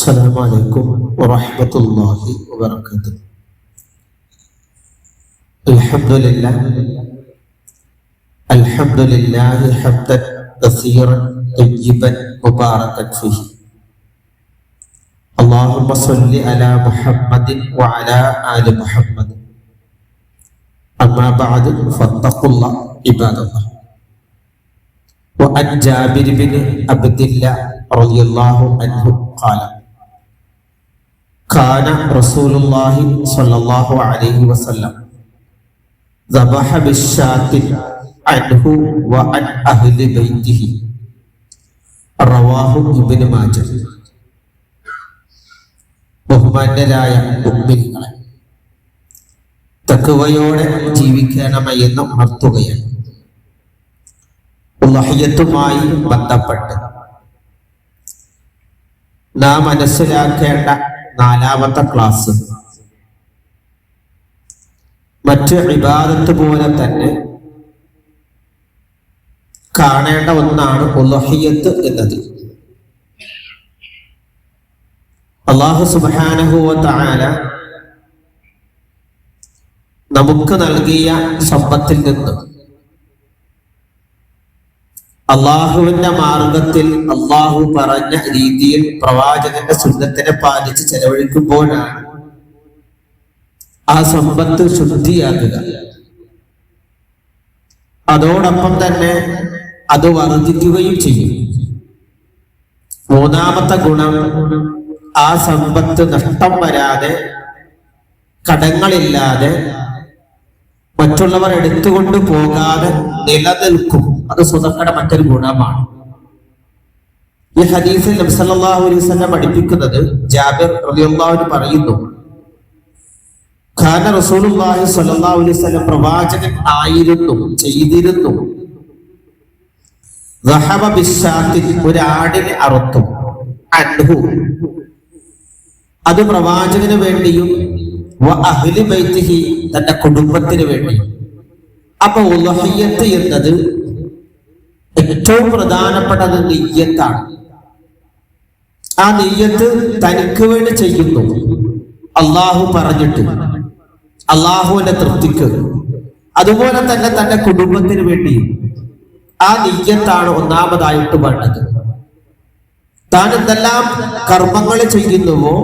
السلام عليكم ورحمة الله وبركاته. الحمد لله حمدا كثيرا طيبا مباركا فيه. اللهم صل على محمد وعلى آل محمد. أما بعد فاتقوا الله عباد الله. وعن جابر بن عبد الله رضي الله عنه قال: كان رسول الله صلى الله عليه وسلم ذبح بالشاة عنه وعن أهل بيته. رواه ابن മാജ. ബഹുമാന്യരായ മുഅ്മിനീങ്ങളെ, തഖ്വയോടെ ജീവിക്കണമെന്ന് ഉണർത്തുകയാണ്. ഉളഹിയത്തുമായി ബന്ധപ്പെട്ട് നാം മനസ്സിലാക്കേണ്ട നാലാമത്തെ ക്ലാസ് മറ്റ് ഇബാദത്ത് പോലെ തന്നെ കാണേണ്ട ഒന്നാണ് ഉളഹിയത്ത് എന്നത്. അല്ലാഹു സുബ്ഹാനഹു വ തആല നമുക്ക് നൽകിയ സമ്പത്തിൽ നിന്ന് അള്ളാഹുവിന്റെ മാർഗത്തിൽ അള്ളാഹു പറഞ്ഞ രീതിയിൽ പ്രവാചകന്റെ സുന്നത്തിനെ പാലിച്ച് ചെലവഴിക്കുമ്പോഴാണ് ആ സമ്പത്ത് ശുദ്ധിയാകുക. അതോടൊപ്പം തന്നെ അത് വർദ്ധിക്കുകയും ചെയ്യും. മൂന്നാമത്തെ ഗുണം, ആ സമ്പത്ത് നഷ്ടം വരാതെ, കടങ്ങളില്ലാതെ, മറ്റുള്ളവർ എടുത്തുകൊണ്ട് പോകാതെ നിലനിൽക്കും. അത് സ്വതക്കയുടെ മറ്റൊരു ഗുണമാണ്. ഈ ഹദീസിൽ നബി സല്ലല്ലാഹു അലൈഹി വസല്ലം പഠിപ്പിക്കുന്നത്, ജാബിർ റളിയല്ലാഹു അൻഹു പറയുന്നു, ഖാന റസൂലുള്ളാഹി സ്വല്ലല്ലാഹു അലൈഹി വസല്ലം പ്രവാചകൻ ആയിരുന്നു, ചെയ്തിരുന്നു, ദഹബ ബിശ്ശാത്തി, ഒരു ആടിനെ അറുത്തു, അൻഹു, അത് പ്രവാചകന് വേണ്ടിയും, വ അഹ്ലി ബൈത്തിഹി, തന്റെ കുടുംബത്തിന് വേണ്ടിയും. അപ്പൊ ഉളഹിയ്യത്ത് എന്നത് ഏറ്റവും പ്രധാനപ്പെട്ടത് നിയ്യത്താണ്. ആ നിയ്യത്ത് തനിക്ക് വേണ്ടി ചെയ്യുന്നു, അള്ളാഹു പറഞ്ഞിട്ട്, അള്ളാഹുവിന്റെ തൃപ്തിക്ക്. അതുപോലെ തന്നെ തന്റെ കുടുംബത്തിന് വേണ്ടിയും. ആ നിയ്യത്താണ് ഒന്നാമതായിട്ട് വേണ്ടത്. താൻ എന്തെല്ലാം കർമ്മങ്ങൾ ചെയ്യുന്നുവോ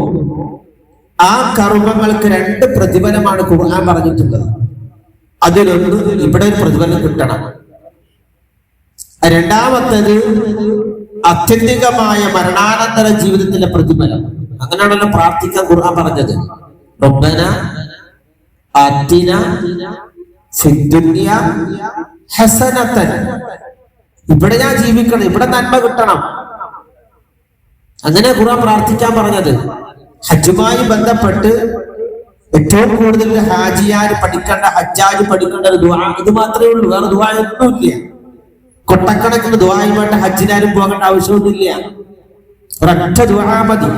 ആ കർമ്മങ്ങൾക്ക് രണ്ട് പ്രതിഫലമാണ് ഖുർആൻ പറഞ്ഞിട്ടുള്ളത്. അതിലൊന്ന് ഇവിടെ ഒരു പ്രതിഫലം കിട്ടണം. രണ്ടാമത്തേത് ആത്യന്തികമായ മരണാനന്തര ജീവിതത്തിലെ പ്രതിഫലം. അങ്ങനെയാണല്ലോ പ്രാർത്ഥിക്കാൻ ഖുർആൻ പറഞ്ഞത്. റബ്ബന ആതിന ഫിദ്ദുനിയ ഹസനതൻ. ഇവിടെ ഞാൻ ജീവിക്കണം, ഇവിടെ നന്മ കിട്ടണം. അങ്ങനെ ഖുർആൻ പ്രാർത്ഥിക്കാൻ പറഞ്ഞത്. ഹജ്ജുമായി ബന്ധപ്പെട്ട് ഏറ്റവും കൂടുതൽ ഹാജിയാർ പഠിക്കേണ്ട, ഹജ്ജാജ് പഠിക്കേണ്ട ഒരു ദുആ ഇത് മാത്രമേ ഉള്ളൂ. വേറെ ദുആ ഒന്നുമില്ല. കൊട്ടക്കണക്കിന് ദുആയുമായിട്ട് ഹജ്ജിനാരും പോകേണ്ട ആവശ്യമൊന്നുമില്ല. ഒരൊറ്റ ദുആ മതി.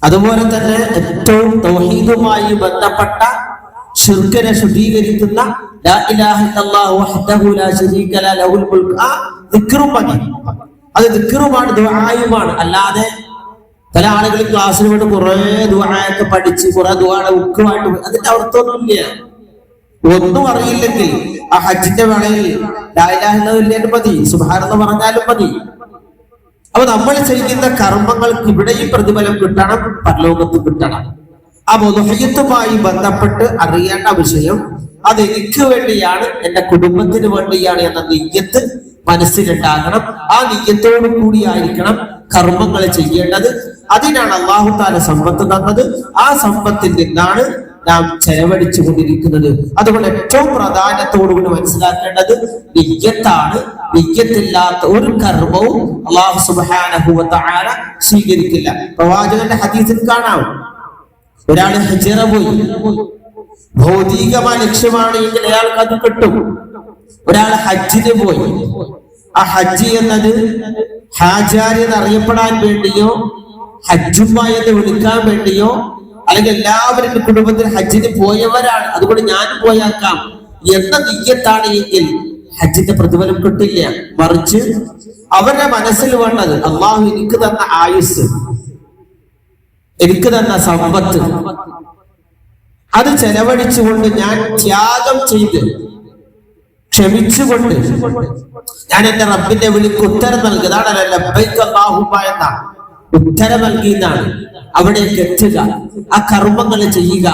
അതുപോലെ തന്നെ ഏറ്റവും തൗഹീദുമായി ബന്ധപ്പെട്ട ശിർക്കിനെ ശുദ്ധീകരിക്കുന്ന ലാ ഇലാഹ ഇല്ലല്ലാഹു വഹ്ദഹു ലാ ശരീക ലഹു ലഹുൽ മുൽക്ക്, ആ ദിക്റും മതി. അത് ദിക്റുമാണ്, ദുആയുമാണ്. അല്ലാതെ പല ആളുകളും ക്ലാസ്സിൽ വേണ്ടി കുറെ ദുആയൊക്കെ പഠിച്ച് കുറെ ദുആയുടെ ഉക്കുമായിട്ട് അതിന്റെ അർത്ഥമൊന്നുമില്ല. ഒന്നും അറിയില്ലെങ്കിൽ ആ ഹജ്ജിന്റെ വേളയിൽ ലാ ഇലാഹ ഇല്ലല്ലാഹു മതി, സുബ്ഹാനല്ലാഹ് പറഞ്ഞാലും മതി. അപ്പൊ നമ്മൾ ചെയ്യുന്ന കർമ്മങ്ങൾക്ക് ഇവിടെയും പ്രതിഫലം കിട്ടണം, പരലോകത്ത് കിട്ടണം. ആ ഉളഹിയ്യത്തുമായി ബന്ധപ്പെട്ട് അറിയേണ്ട വിഷയം, അത് എനിക്ക് വേണ്ടിയാണ്, എന്റെ കുടുംബത്തിന് വേണ്ടിയാണ് എന്ന നിയ്യത്ത് മനസ്സിലുണ്ടാകണം. ആ നിയ്യത്തോടു കൂടിയായിരിക്കണം കർമ്മങ്ങൾ ചെയ്യേണ്ടത്. അതിനാണ് അല്ലാഹു തആല സമ്പത്ത് തന്നത്. ആ സമ്പത്തിൽ നിന്നാണ് നാം ചെലവഴിച്ചു കൊണ്ടിരിക്കുന്നത്. അതുകൊണ്ട് ഏറ്റവും പ്രാധാന്യത്തോടുകൂടി മനസ്സിലാക്കേണ്ടത് നിയ്യത്താണ്. നിയ്യത്തില്ലാത്ത ഒരു കർമ്മവും അല്ലാഹു സുബ്ഹാനഹു വ തആല സ്വീകരിക്കില്ല. പ്രവാചകന്റെ ഹദീസിൽ കാണാം, ഒരാള് ഹിജ്റ പോയി, ഭൗതികമായ ലക്ഷ്യമാണ് എങ്കിൽ അയാൾക്ക് അത് കിട്ടും. ഒരാൾ ഹജ്ജിന് പോയി, ആ ഹജ്ജ് എന്നത് ഹാജാരി എന്നറിയപ്പെടാൻ വേണ്ടിയോ ഹജ്ജുമ്മ എന്ന് വിളിക്കാൻ വേണ്ടിയോ, അല്ലെങ്കിൽ എല്ലാവരും കുടുംബത്തിൽ ഹജ്ജിന് പോയവരാണ്, അതുകൊണ്ട് ഞാൻ പോയാക്കാം എന്ന നിയ്യത്താണ് എങ്കിൽ ഹജ്ജിന്റെ പ്രതിഫലം കിട്ടില്ല. മറിച്ച് അവരുടെ മനസ്സിൽ വേണ്ടത് അള്ളാഹു എനിക്ക് തന്ന ആയുസ്, എനിക്ക് തന്ന സമ്പത്ത്, അത് ചെലവഴിച്ചുകൊണ്ട് ഞാൻ ത്യാഗം ചെയ്ത് ക്ഷമിച്ചുകൊണ്ട് ഞാൻ എന്റെ റബ്ബിന്റെ വിളിക്ക് ഉത്തരം നൽകുക. അതാണല്ലോ ലബ്ബൈക അല്ലാഹുമ്മ എന്ന ഉത്തരം നൽകിയെന്നാണ്. അവിടേക്ക് എത്തുക, ആ കർമ്മങ്ങൾ ചെയ്യുക,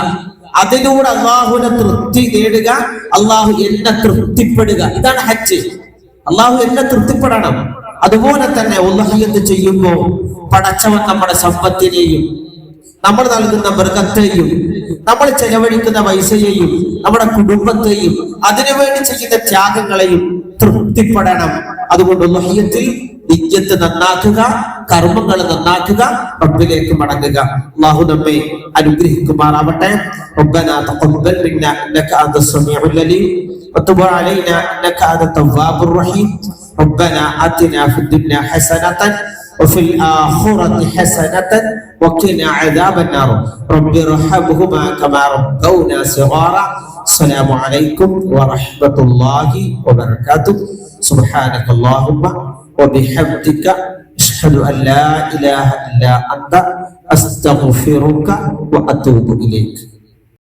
അതിലൂടെ അള്ളാഹുവിനെ തൃപ്തി നേടുക, അള്ളാഹു എന്നെ തൃപ്തിപ്പെടുക. ഇതാണ് ഹജ്ജ്. അള്ളാഹു എന്നെ തൃപ്തിപ്പെടണം. അതുപോലെ തന്നെ ഉദ്ഹിയ്യത്ത് ചെയ്യുമ്പോൾ പടച്ചവൻ നമ്മുടെ സമ്പത്തിനെയും നമ്മൾ നൽകുന്ന മൃഗത്തെയും നമ്മൾ ചെലവഴിക്കുന്ന പൈസയെയും നമ്മുടെ കുടുംബത്തെയും അതിനുവേണ്ടി ചെയ്യുന്ന ത്യാഗങ്ങളെയും തൃപ്തിപ്പെടണം. അതുകൊണ്ട് ഉദ്ഹിയ്യത്തിൽ നിയ്യത്ത് നന്നാക്കുക, കർമ്മങ്ങൾ നന്നാക്കുക, റബ്ബിലേക്ക് മടങ്ങുക. അല്ലാഹു നമ്മെ അനുഗ്രഹിക്കുമാറാവട്ടെ. റബ്ബനാ തഖബ്ബൽ മിന്നാ ഇന്നക അൻതസ് സമീഉൽ അലീം വതുബ് അലൈനാ ഇന്നക അൻതത് തവ്വാബുർ റഹീം. റബ്ബനാ ആതിനാ ഫിദ്ദുനിയ ഹസനതൻ وفي الآخرة حسنة وقنا عذاب النار رب ارحمهما كما ربونا صغارا. السلام عليكم ورحمة الله وبركاته. سبحانك اللهم وبحمدك أشهد أن لا إله إلا أنت أستغفرك وأتوب إليك.